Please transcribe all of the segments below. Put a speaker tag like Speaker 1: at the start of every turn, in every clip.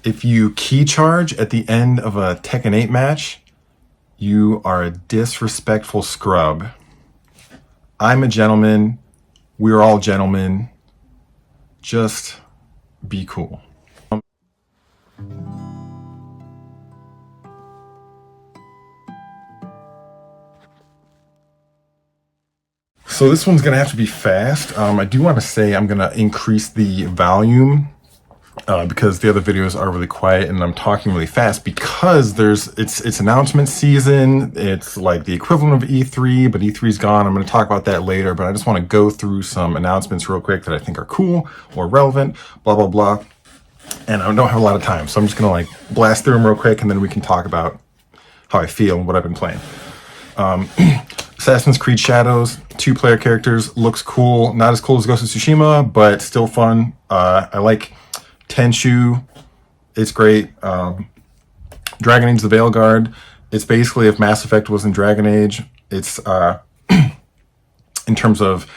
Speaker 1: If you key charge at the end of a Tekken 8 match, you are a disrespectful scrub. I'm a gentleman. We're all gentlemen. Just be cool. So this one's gonna have to be fast. I do want to say I'm gonna increase the volume because the other videos are really quiet and I'm talking really fast because it's announcement season. It's like the equivalent of E3, but E3's gone. I'm going to talk about that later, but I just want to go through some announcements real quick that I think are cool or relevant, blah, blah, blah. And I don't have a lot of time, so I'm just going to like blast through them real quick and then we can talk about how I feel and what I've been playing. Assassin's Creed Shadows, 2-player characters, looks cool. Not as cool as Ghost of Tsushima, but still fun. I like Tenchu, it's great. Dragon Age: The Veilguard, it's basically if Mass Effect was in Dragon Age. It's in terms of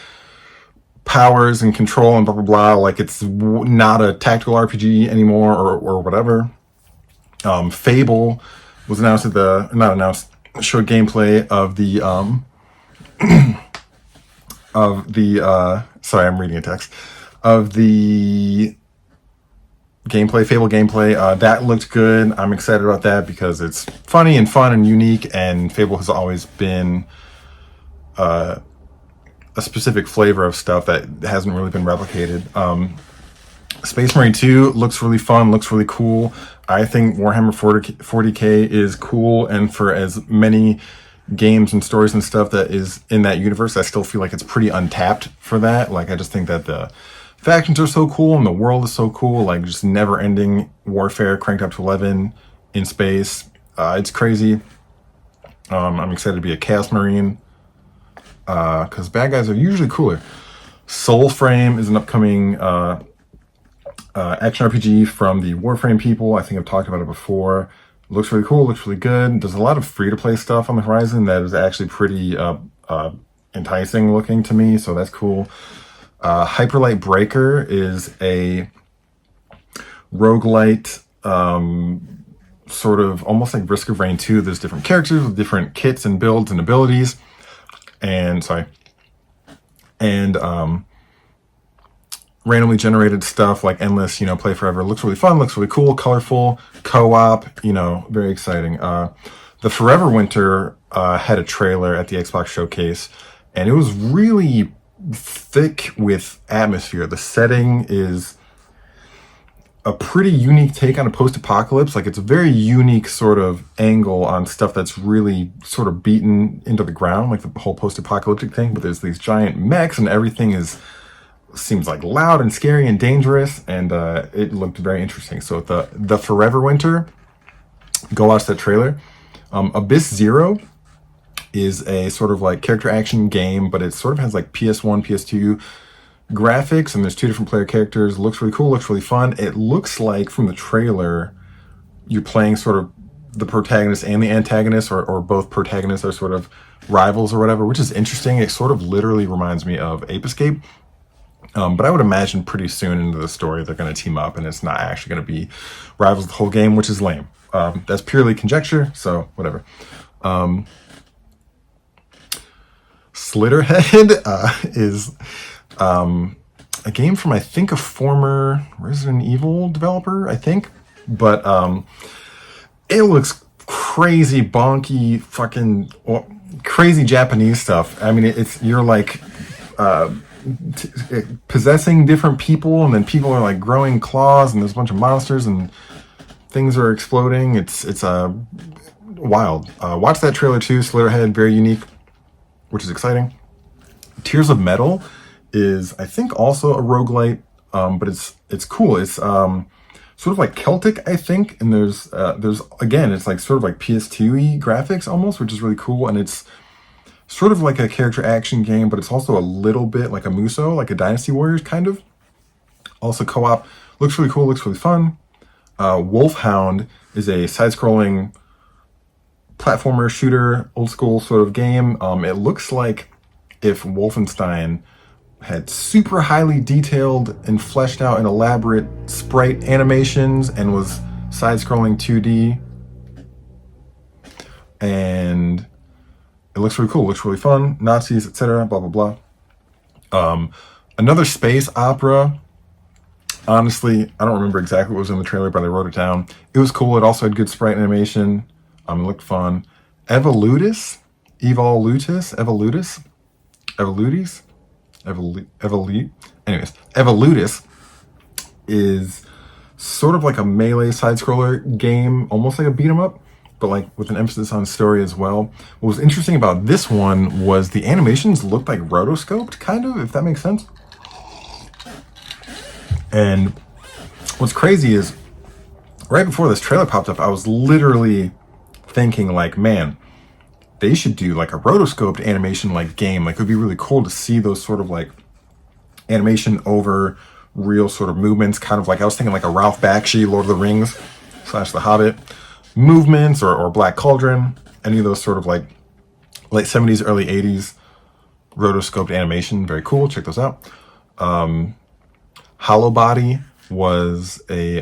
Speaker 1: powers and control and blah blah blah, like it's not a tactical RPG anymore or whatever. Fable was announced at the showed gameplay of the sorry, I'm reading a text of the Fable gameplay. That looked good. I'm excited about that because it's funny and fun and unique, and Fable has always been a specific flavor of stuff that hasn't really been replicated. Space Marine 2 looks really fun, looks really cool. I think Warhammer 40K is cool, and for as many games and stories and stuff that is in that universe, I still feel like it's pretty untapped for that. Like, I just think that the factions are so cool and the world is so cool, like just never-ending warfare cranked up to 11 in space. It's crazy. I'm excited to be a Chaos Marine because bad guys are usually cooler. Soulframe is an upcoming action RPG from the Warframe people. I think I've talked about it before. It looks really cool, looks really good. There's a lot of free-to-play stuff on the horizon that is actually pretty enticing looking to me, so that's cool. Hyperlight Breaker is a roguelite, sort of almost like Risk of Rain 2. There's different characters with different kits and builds and abilities. And randomly generated stuff like endless, play forever. Looks really fun, looks really cool, colorful, co-op, very exciting. The Forever Winter had a trailer at the Xbox Showcase, and it was really thick with atmosphere. The setting is a pretty unique take on a post-apocalypse. Like, it's a very unique sort of angle on stuff that's really sort of beaten into the ground, like the whole post-apocalyptic thing. But there's these giant mechs and everything seems like loud and scary and dangerous, and it looked very interesting. So the Forever Winter, go watch that trailer. Abyss Zero is a sort of like character action game, but it sort of has like PS1, PS2 graphics, and there's 2 different player characters. Looks really cool, looks really fun. It looks like from the trailer you're playing sort of the protagonist and the antagonist, or both protagonists are sort of rivals or whatever, which is interesting. It sort of literally reminds me of Ape Escape. But I would imagine pretty soon into the story they're going to team up and it's not actually going to be rivals the whole game, which is lame. That's purely conjecture, so whatever. Slitterhead is a game from, I think, a former Resident Evil developer, I think. But it looks crazy, bonky, fucking crazy Japanese stuff. I mean, you're like possessing different people, and then people are like growing claws, and there's a bunch of monsters, and things are exploding. It's wild. Watch that trailer too. Slitterhead, very unique, which is exciting. Tears of Metal is, I think, also a roguelite, but it's cool. It's sort of like Celtic, I think, and there's again, it's like sort of like PS2-y graphics almost, which is really cool, and it's sort of like a character action game, but it's also a little bit like a Muso, like a Dynasty Warriors kind of. Also co-op, looks really cool, looks really fun. Wolfhound is a side-scrolling platformer shooter, old school sort of game. It looks like if Wolfenstein had super highly detailed and fleshed out and elaborate sprite animations and was side-scrolling 2D, and it looks really cool, looks really fun, Nazis, etc., blah blah blah. Another space opera. Honestly, I don't remember exactly what was in the trailer, but I wrote it down. It was cool. It also had good sprite animation. It looked fun. Evolutus, anyways, Evolutus is sort of like a melee side-scroller game, almost like a beat 'em up, but like with an emphasis on story as well. What was interesting about this one was the animations looked like rotoscoped, kind of, if that makes sense. And what's crazy is, right before this trailer popped up, I was literally thinking like, man, they should do like a rotoscoped animation like game. Like, it would be really cool to see those sort of like animation over real sort of movements, kind of like, I was thinking like a Ralph Bakshi, Lord of the Rings / The Hobbit movements, or Black Cauldron, any of those sort of like late 70s, early 80s rotoscoped animation. Very cool. Check those out. Hollow Body was a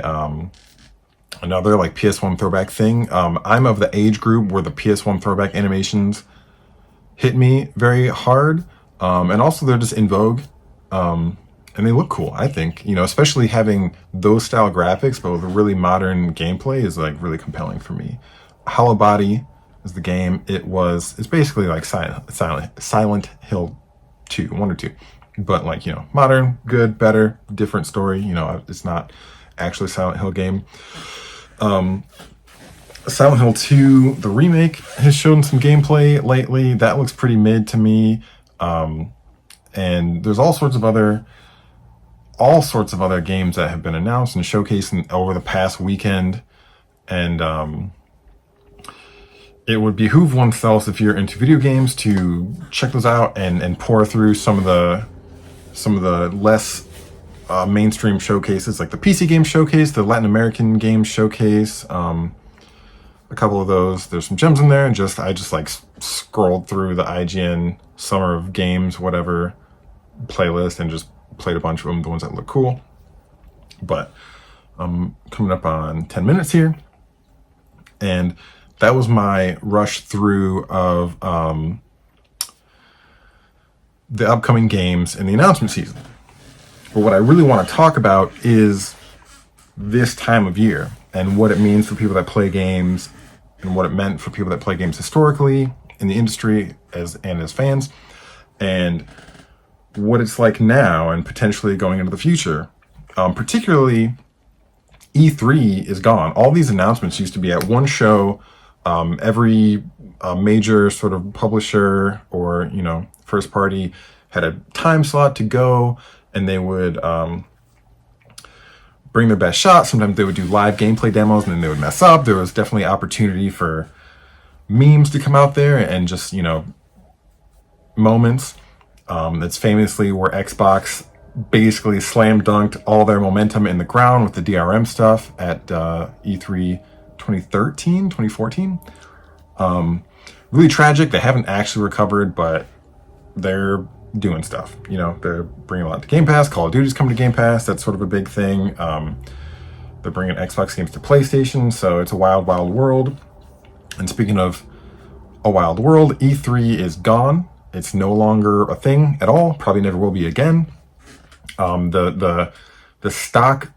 Speaker 1: another like PS1 throwback thing. I'm of the age group where the PS1 throwback animations hit me very hard, and also they're just in vogue, and they look cool, I think. You know, especially having those style graphics but with a really modern gameplay is like really compelling for me. Hollow Body is the game. It's basically like Silent Hill 2, 1 or 2. But like, you know, modern, good, better, different story. You know, it's not actually a Silent Hill game. Silent Hill 2, the remake, has shown some gameplay lately. That looks pretty mid to me. And there's all sorts of other games that have been announced and showcased over the past weekend. And it would behoove oneself, if you're into video games, to check those out and pour through some of the less mainstream showcases, like the PC game showcase, the Latin American game showcase, a couple of those. There's some gems in there, and I just like scrolled through the IGN Summer of Games whatever playlist and just played a bunch of them, the ones that look cool. But I'm coming up on 10 minutes here, and that was my rush through of the upcoming games in the announcement season. But what I really want to talk about is this time of year and what it means for people that play games, and what it meant for people that play games historically in the industry as fans, and what it's like now and potentially going into the future. Particularly, E3 is gone. All these announcements used to be at one show. Every major sort of publisher or, you know, first party had a time slot to go, and they would bring their best shot. Sometimes they would do live gameplay demos, and then they would mess up. There was definitely opportunity for memes to come out there and just, you know, moments. That's famously where Xbox basically slam dunked all their momentum in the ground with the DRM stuff at E3 2014. Really tragic. They haven't actually recovered, but they're doing stuff. You know, they're bringing a lot to Game Pass. Call of Duty's coming to Game Pass. That's sort of a big thing. They're bringing Xbox games to PlayStation, so it's a wild, wild world. And speaking of a wild world, E3 is gone. It's no longer a thing at all. Probably never will be again. The stock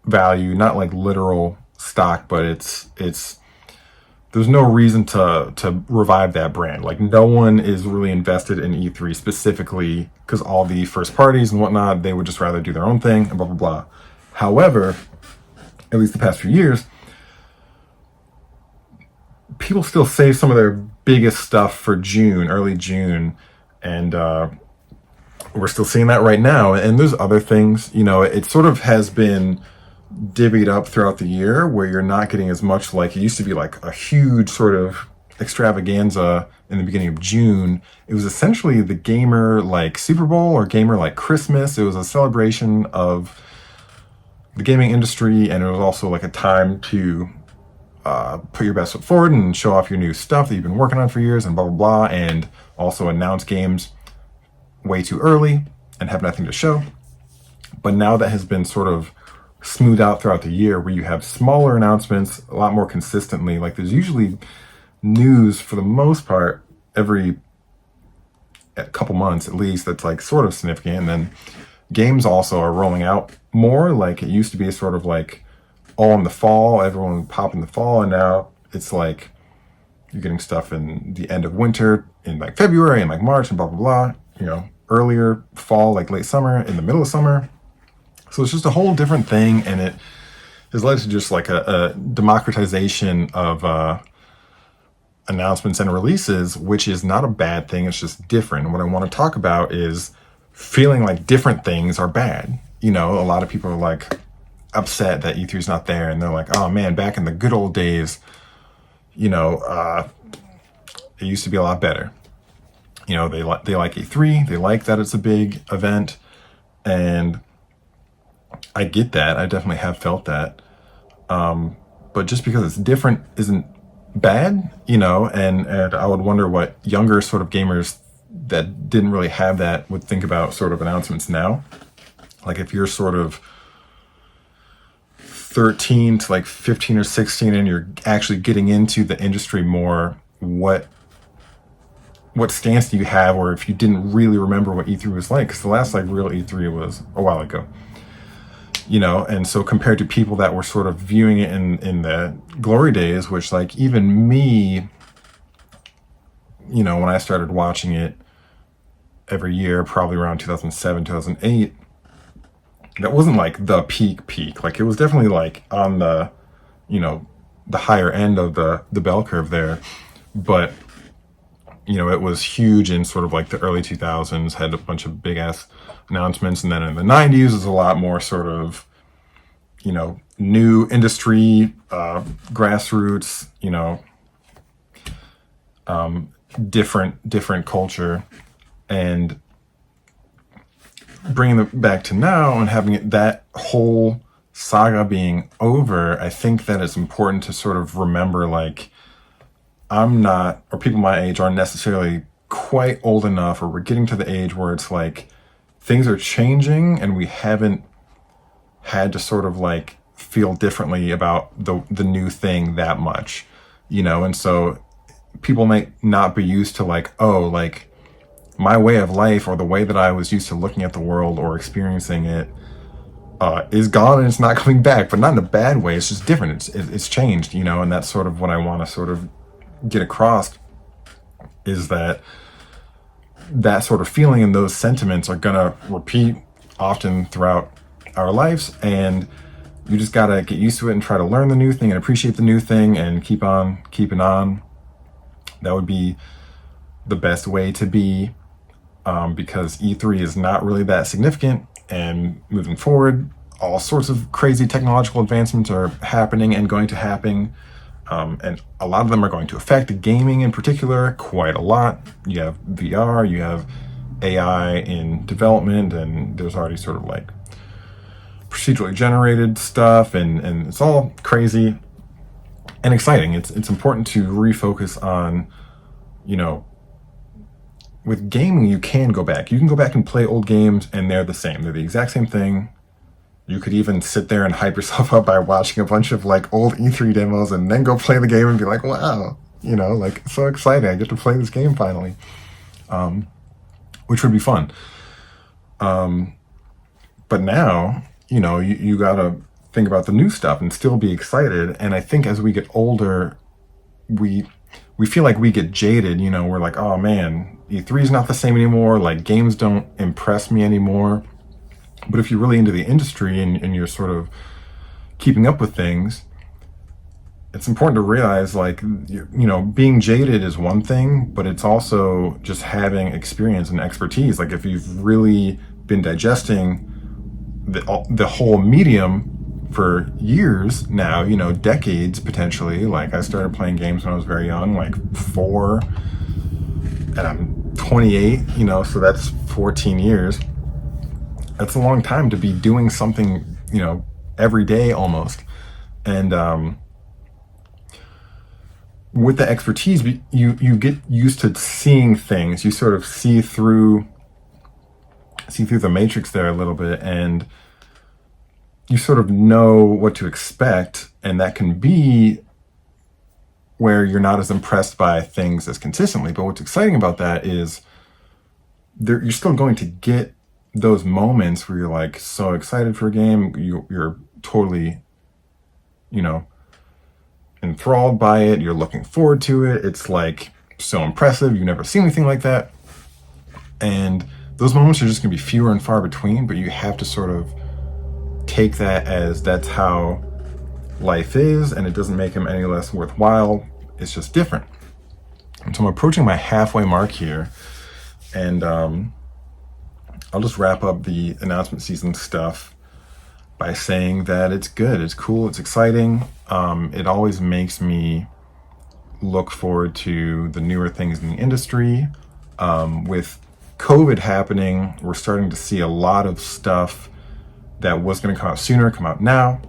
Speaker 1: value, not like literal stock, but it's there's no reason to revive that brand. Like, no one is really invested in E3 specifically because all the first parties and whatnot, they would just rather do their own thing and blah, blah, blah. However, at least the past few years, people still save some of their biggest stuff for June, early June, and we're still seeing that right now. And there's other things, you know, it sort of has been divvied up throughout the year where you're not getting as much. Like, it used to be like a huge sort of extravaganza in the beginning of June. It was essentially the gamer like Super Bowl or gamer like Christmas. It was a celebration of the gaming industry, and it was also like a time to put your best foot forward and show off your new stuff that you've been working on for years and blah, blah, blah, and also announce games way too early and have nothing to show. But now that has been sort of smooth out throughout the year, where you have smaller announcements a lot more consistently. Like there's usually news for the most part every couple months at least that's like sort of significant. And then games also are rolling out more. Like it used to be sort of like all in the fall, everyone would pop in the fall, and now it's like you're getting stuff in the end of winter in like February and like March and blah blah blah, earlier fall, like late summer, in the middle of summer. So it's just a whole different thing, and it has led to just like a democratization of announcements and releases, which is not a bad thing. It's just different. What I want to talk about is feeling like different things are bad. A lot of people are like upset that E3 is not there, and they're like, oh man, back in the good old days, it used to be a lot better. They like E3. They like that it's a big event, and I get that. I definitely have felt that. But just because it's different isn't bad, and I would wonder what younger sort of gamers that didn't really have that would think about sort of announcements now. Like if you're sort of 13 to like 15 or 16 and you're actually getting into the industry more, what stance do you have? Or if you didn't really remember what E3 was like, because the last like real E3 was a while ago, and so compared to people that were sort of viewing it in the glory days, which like even me, when I started watching it every year, probably around 2007, 2008, that wasn't like the peak. Like it was definitely like on the, the higher end of the bell curve there. But, it was huge in sort of like the early 2000s, had a bunch of big ass announcements. And then in the 90s, it was a lot more sort of, new industry, grassroots, different culture. And bringing it back to now and having that whole saga being over, I think that it's important to sort of remember, like, I'm not, or people my age aren't necessarily quite old enough, or we're getting to the age where it's like things are changing and we haven't had to sort of like feel differently about the new thing that much, and so people might not be used to like, oh, like my way of life or the way that I was used to looking at the world or experiencing it is gone and it's not coming back, but not in a bad way. It's just different. It's changed, and that's sort of what I want to sort of get across, is that sort of feeling and those sentiments are gonna repeat often throughout our lives, and you just gotta get used to it and try to learn the new thing and appreciate the new thing and keep on keeping on. That would be the best way to be, because E3 is not really that significant, and moving forward, all sorts of crazy technological advancements are happening and going to happen. And a lot of them are going to affect gaming in particular quite a lot. You have VR, you have AI in development, and there's already sort of like procedurally generated stuff, and it's all crazy and exciting. It's important to refocus on, with gaming, you can go back. You can go back and play old games and they're the same. They're the exact same thing. You could even sit there and hype yourself up by watching a bunch of like old E3 demos and then go play the game and be like, wow, like so exciting. I get to play this game finally, which would be fun. But now, you gotta think about the new stuff and still be excited. And I think as we get older, we feel like we get jaded, we're like, oh man, E3 is not the same anymore. Like games don't impress me anymore. But if you're really into the industry and you're sort of keeping up with things, it's important to realize, like, being jaded is one thing, but it's also just having experience and expertise. Like if you've really been digesting the whole medium for years now, decades potentially. Like I started playing games when I was very young, like 4, and I'm 28, so that's 14 years. That's a long time to be doing something, every day almost. And with the expertise, you get used to seeing things. You sort of see through the matrix there a little bit, and you sort of know what to expect, and that can be where you're not as impressed by things as consistently. But what's exciting about that is you're still going to get those moments where you're like so excited for a game, you're totally, you know, enthralled by it, you're looking forward to it, it's like so impressive, you've never seen anything like that. And those moments are just going to be fewer and far between, but you have to sort of take that as that's how life is, and it doesn't make them any less worthwhile. It's just different. And so I'm approaching my halfway mark here, and I'll just wrap up the announcement season stuff by saying that it's good, it's cool, it's exciting. It always makes me look forward to the newer things in the industry. With COVID happening, we're starting to see a lot of stuff that was going to come out sooner come out now.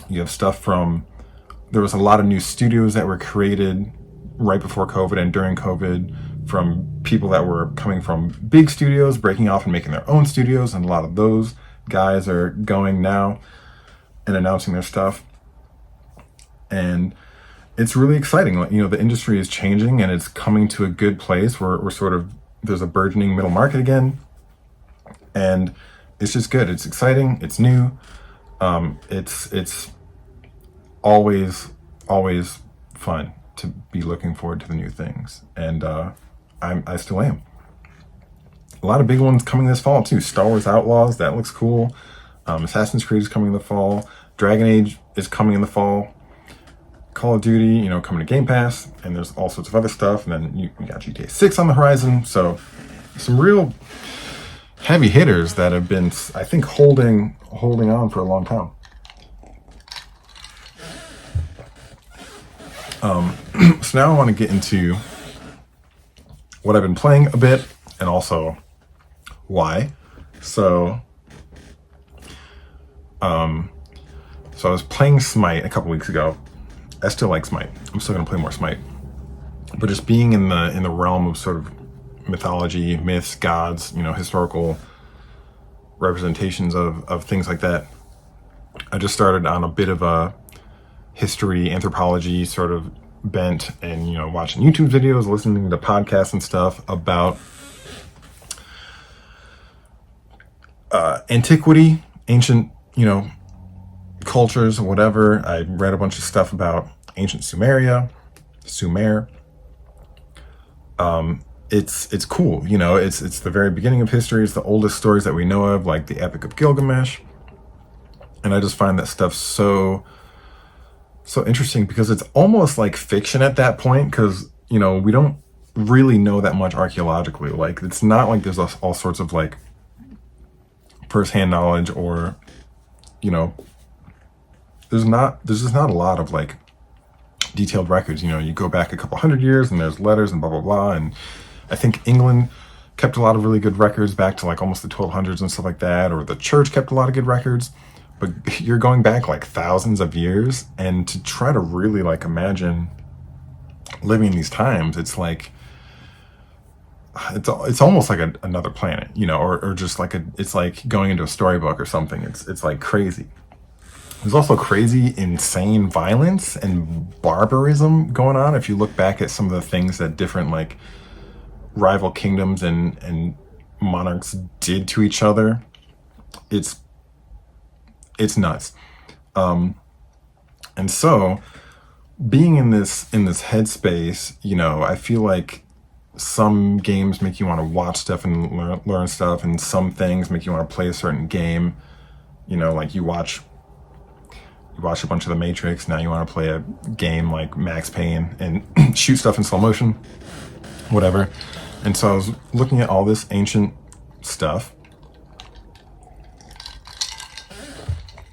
Speaker 1: You have stuff there was a lot of new studios that were created right before COVID and during COVID from people that were coming from big studios, breaking off and making their own studios. And a lot of those guys are going now and announcing their stuff. And it's really exciting. You know, the industry is changing and it's coming to a good place where we're sort of, there's a burgeoning middle market again. And it's just good. It's exciting. It's new. It's always fun to be looking forward to the new things. And I still am. A lot of big ones coming this fall too. Star Wars Outlaws, that looks cool. Assassin's Creed is coming in the fall. Dragon Age is coming in the fall. Call of Duty, you know, coming to Game Pass, and there's all sorts of other stuff. And then you got GTA 6 on the horizon. So some real heavy hitters that have been, I think, holding on for a long time. So now I want to get into what I've been playing a bit and also why. So I was playing Smite a couple weeks ago. I still like Smite. I'm still gonna play more Smite. But just being in the realm of sort of mythology, myths, gods, you know, historical representations of things like that, I just started on a bit of a history, anthropology sort of bent, and, you know, watching YouTube videos, listening to podcasts and stuff about antiquity, ancient, you know, cultures, whatever. I read a bunch of stuff about ancient Sumer. It's cool, you know, it's the very beginning of history. It's the oldest stories that we know of, like the Epic of Gilgamesh. And I just find that stuff so interesting because it's almost like fiction at that point, because, you know, we don't really know that much archaeologically. Like, it's not like there's all sorts of like first-hand knowledge, or, you know, there's just not a lot of like detailed records. You know, you go back a couple hundred years and there's letters and blah blah blah, and I think England kept a lot of really good records back to like almost the 1200s and stuff like that, or the church kept a lot of good records. But you're going back like thousands of years, and to try to really like imagine living in these times, it's like it's almost like another planet, you know, or just like it's like going into a storybook or something. It's like crazy. There's also crazy, insane violence and barbarism going on. If you look back at some of the things that different like rival kingdoms and monarchs did to each other, it's nuts. And so being in this headspace, you know, I feel like some games make you want to watch stuff and learn stuff, and some things make you want to play a certain game. You know, like you watch a bunch of The Matrix, now you want to play a game like Max Payne and shoot stuff in slow motion, whatever. And so I was looking at all this ancient stuff,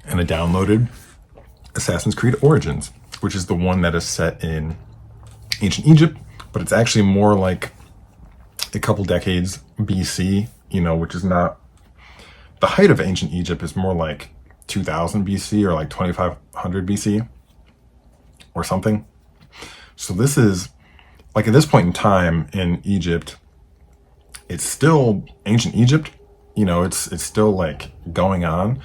Speaker 1: and I downloaded Assassin's Creed Origins, which is the one that is set in ancient Egypt, but it's actually more like a couple decades BC, you know, which is not, the height of ancient Egypt is more like 2000 BC or like 2500 BC or something. So this is like, at this point in time in Egypt, it's still ancient Egypt, you know, it's still like going on,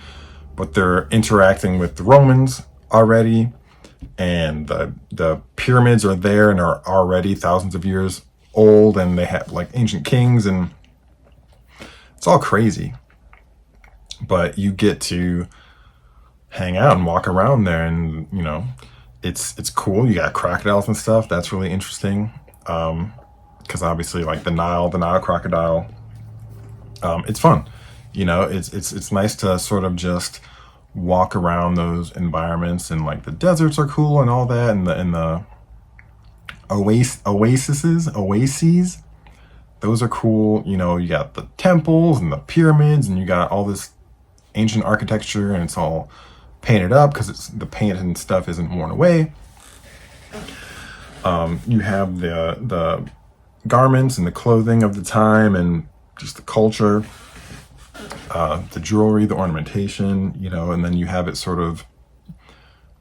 Speaker 1: but they're interacting with the Romans already, and the pyramids are there and are already thousands of years old, and they have like ancient kings, and it's all crazy. But you get to hang out and walk around there, and it's cool. You got crocodiles and stuff. That's really interesting, because obviously, like the Nile crocodile, it's fun. It's nice to sort of just walk around those environments, and like the deserts are cool and all that, and the oases, those are cool. You got the temples and the pyramids, and you got all this ancient architecture, and it's all painted up because the paint and stuff isn't worn away. You have the garments and the clothing of the time, and just the culture, the jewelry, the ornamentation, and then you have it sort of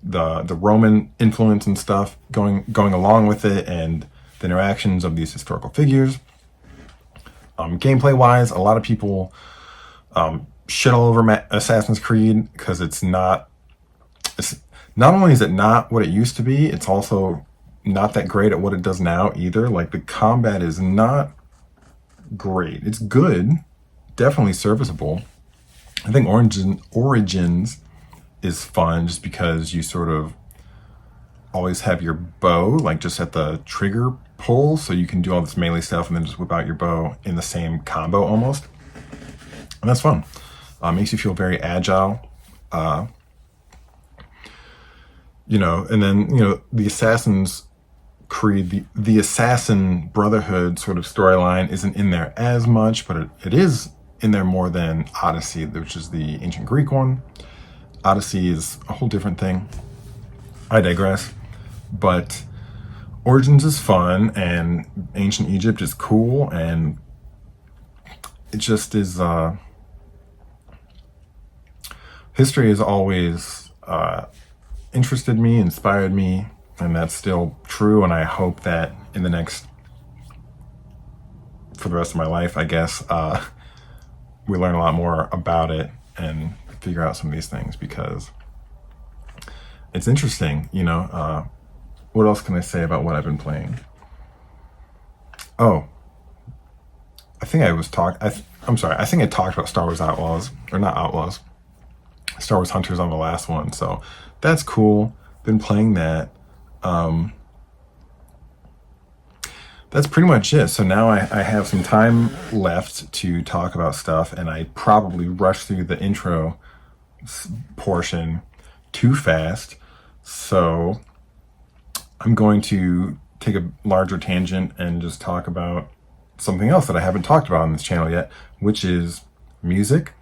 Speaker 1: the Roman influence and stuff going along with it, and the interactions of these historical figures. Gameplay wise, a lot of people shit all over Assassin's Creed because it's not only is it not what it used to be, it's also not that great at what it does now either. Like the combat is not great. It's good, definitely serviceable. I think Origins is fun just because you sort of always have your bow like just at the trigger pull, so you can do all this melee stuff and then just whip out your bow in the same combo almost, and that's fun. Makes you feel very agile, and then the Assassin's Creed, the Assassin Brotherhood sort of storyline isn't in there as much, but it is in there more than Odyssey, which is the ancient Greek one. Odyssey is a whole different thing. I digress. But Origins is fun, and ancient Egypt is cool, and it just is. History has always interested me, inspired me, and that's still true. And I hope that in the next, for the rest of my life, I guess, we learn a lot more about it and figure out some of these things, because it's interesting. What else can I say about what I've been playing? Oh, I think I talked about Star Wars Outlaws, or not Outlaws, Star Wars Hunters on the last one. So that's cool. Been playing that. That's pretty much it. So now I have some time left to talk about stuff, and I probably rushed through the intro portion too fast. So I'm going to take a larger tangent and just talk about something else that I haven't talked about on this channel yet, which is music.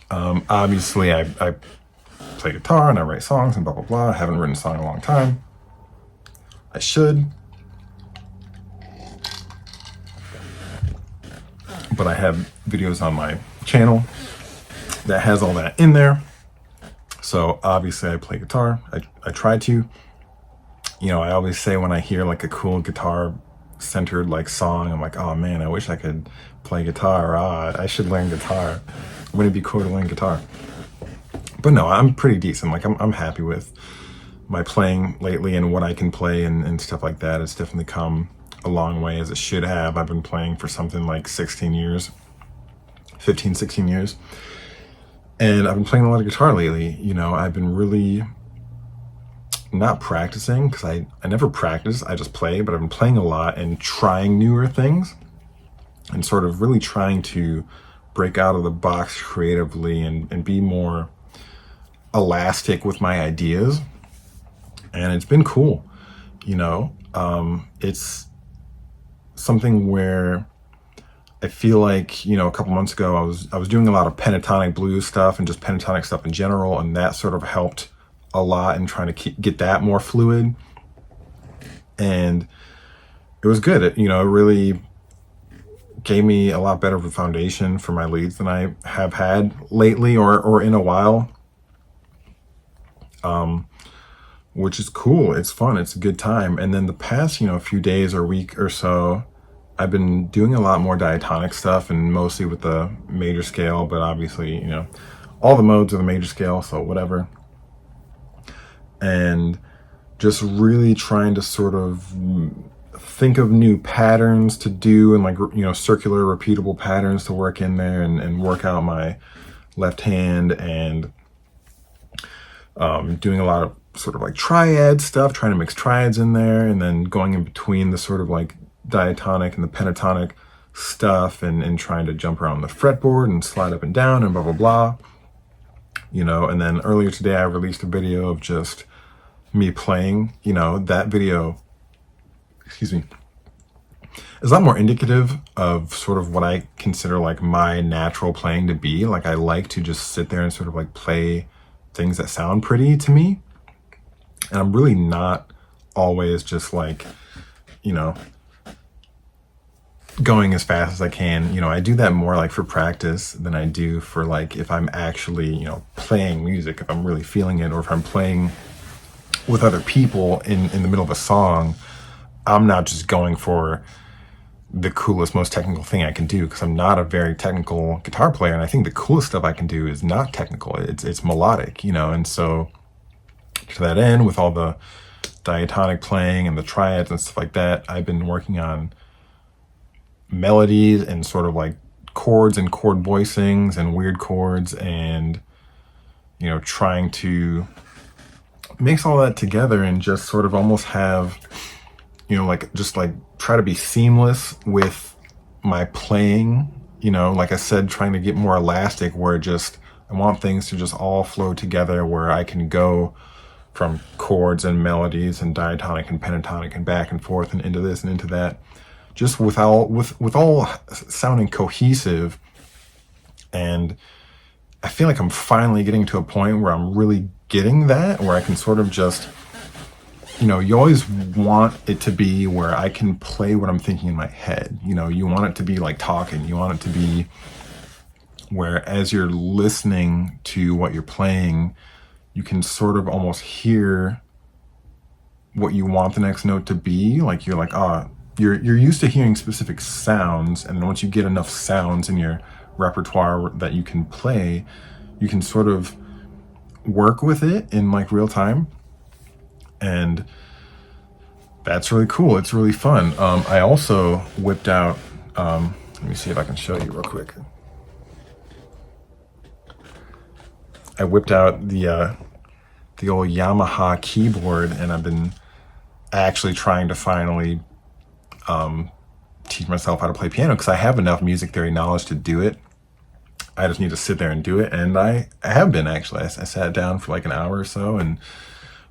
Speaker 1: Obviously, I play guitar and I write songs and blah, blah, blah. I haven't written a song in a long time. I should. But I have videos on my channel that has all that in there. So obviously I play guitar. I try to. I always say when I hear like a cool guitar centered like song, I'm like, oh man, I wish I could play guitar. I should learn guitar. Wouldn't it be cool to learn guitar? But no, I'm pretty decent. Like I'm happy with my playing lately and what I can play and stuff like that. It's definitely come a long way, as it should have. I've been playing for something like 16 years, 15, 16 years. And I've been playing a lot of guitar lately. I've been really not practicing, because I never practice, I just play, but I've been playing a lot and trying newer things and sort of really trying to break out of the box creatively and be more elastic with my ideas. And it's been cool. It's something where I feel like, a couple months ago, I was doing a lot of pentatonic blues stuff and just pentatonic stuff in general, and that sort of helped a lot in trying to get that more fluid. And it was good. It really gave me a lot better of a foundation for my leads than I have had lately or in a while. Which is cool. It's fun. It's a good time. And then the past, few days or week or so, I've been doing a lot more diatonic stuff, and mostly with the major scale, but obviously, all the modes of the major scale, so whatever. And just really trying to sort of think of new patterns to do, and like, circular repeatable patterns to work in there, and work out my left hand, and doing a lot of sort of like triad stuff, trying to mix triads in there, and then going in between the sort of like diatonic and the pentatonic stuff, and trying to jump around the fretboard and slide up and down and blah, blah, blah. And then earlier today I released a video of just me playing. That video, excuse me, is a lot more indicative of sort of what I consider like my natural playing to be. Like, I like to just sit there and sort of like play things that sound pretty to me. And I'm really not always just like, going as fast as I can. I do that more like for practice than I do for like if I'm actually, playing music, if I'm really feeling it, or if I'm playing with other people in the middle of a song. I'm not just going for the coolest, most technical thing I can do, because I'm not a very technical guitar player. And I think the coolest stuff I can do is not technical. It's melodic, and so to that end, with all the diatonic playing and the triads and stuff like that, I've been working on melodies and sort of like chords and chord voicings and weird chords, and trying to mix all that together and just sort of almost have, just like try to be seamless with my playing. Like I said, trying to get more elastic, where I want things to just all flow together, where I can go from chords and melodies and diatonic and pentatonic and back and forth and into this and into that, just with all sounding cohesive. And I feel like I'm finally getting to a point where I'm really getting that, where I can sort of just, you always want it to be where I can play what I'm thinking in my head. You want it to be like talking. You want it to be where, as you're listening to what you're playing, you can sort of almost hear what you want the next note to be. Like, you're like, you're used to hearing specific sounds, and then once you get enough sounds in your repertoire that you can play, you can sort of work with it in like real time. And that's really cool. It's really fun. I also whipped out, let me see if I can show you real quick. I whipped out the old Yamaha keyboard, and I've been actually trying to finally teach myself how to play piano, because I have enough music theory knowledge to do it. I just need to sit there and do it. And I have been, actually. I sat down for like an hour or so and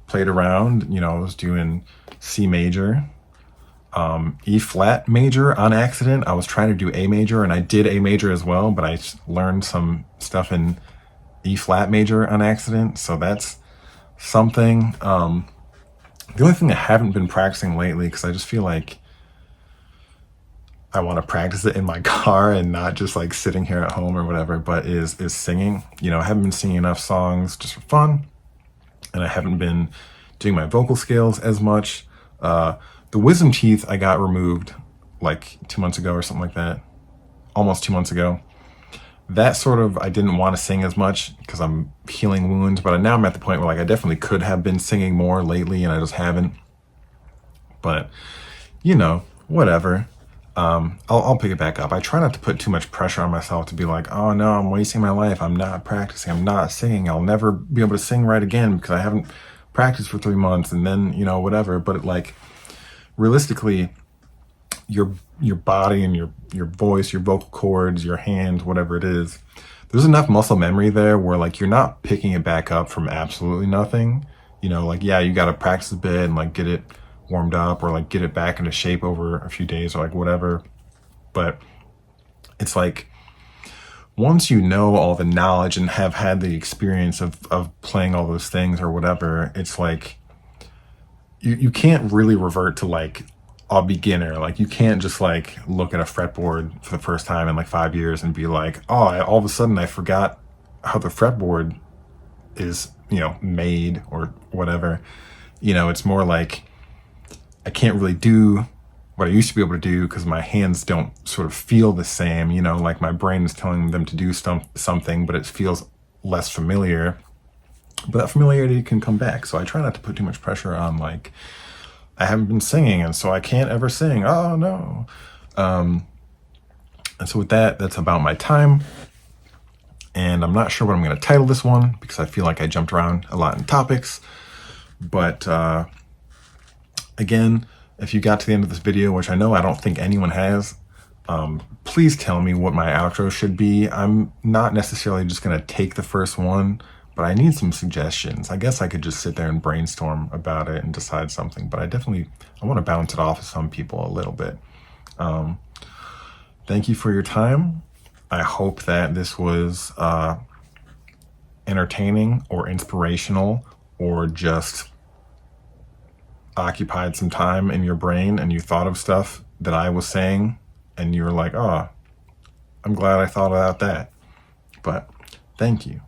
Speaker 1: played around. I was doing C major, E flat major on accident. I was trying to do A major, and I did A major as well, but I learned some stuff in E flat major on accident. So that's something. The only thing I haven't been practicing lately, because I just feel like I want to practice it in my car and not just like sitting here at home or whatever, but is singing. I haven't been singing enough songs just for fun, and I haven't been doing my vocal scales as much. The wisdom teeth I got removed like 2 months ago or something like that, almost 2 months ago. That sort of, I didn't want to sing as much because I'm healing wounds, but now I'm at the point where like I definitely could have been singing more lately, and I just haven't. But whatever. I'll pick it back up. I try not to put too much pressure on myself to be like, oh no, I'm wasting my life. I'm not practicing. I'm not singing. I'll never be able to sing right again because I haven't practiced for 3 months, and then, whatever. But like, realistically, your body and your voice, your vocal cords, your hands, whatever it is, there's enough muscle memory there where like you're not picking it back up from absolutely nothing. Like, yeah, you got to practice a bit and like get it warmed up, or like get it back into shape over a few days, or like whatever. But it's like, once you know all the knowledge and have had the experience of playing all those things or whatever, it's like you can't really revert to like a beginner. Like, you can't just like look at a fretboard for the first time in like 5 years and be like, oh, all of a sudden I forgot how the fretboard is, made or whatever. It's more like, I can't really do what I used to be able to do because my hands don't sort of feel the same. Like, my brain is telling them to do something, but it feels less familiar, but that familiarity can come back. So I try not to put too much pressure on, like, I haven't been singing and so I can't ever sing. Oh no. And so with that, that's about my time. And I'm not sure what I'm going to title this one because I feel like I jumped around a lot in topics. But again, if you got to the end of this video, which I know I don't think anyone has, please tell me what my outro should be. I'm not necessarily just going to take the first one, but I need some suggestions. I guess I could just sit there and brainstorm about it and decide something, but I want to bounce it off of some people a little bit. Thank you for your time. I hope that this was entertaining or inspirational, or just occupied some time in your brain and you thought of stuff that I was saying and you were like, oh, I'm glad I thought about that. But thank you.